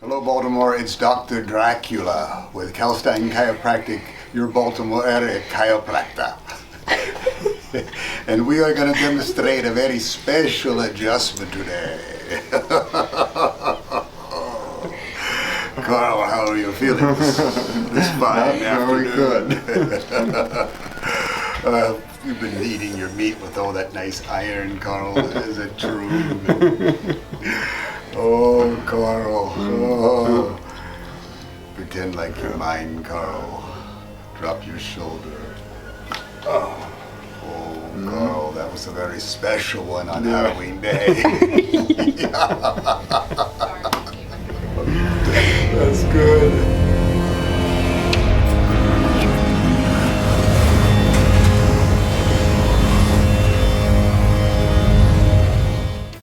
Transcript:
Hello Baltimore, it's Dr. Dracula with Kalkstein Chiropractic, your Baltimore area chiropractor. And we are going to demonstrate a very special adjustment today. Carl, how are you feeling this fine afternoon? Very good. You've been kneading your meat with all that nice iron, Carl. Is it true? Oh, Carl. Oh. Pretend like you're mine, Carl. Drop your shoulder. Oh, Carl, that was a very special one on Halloween Day.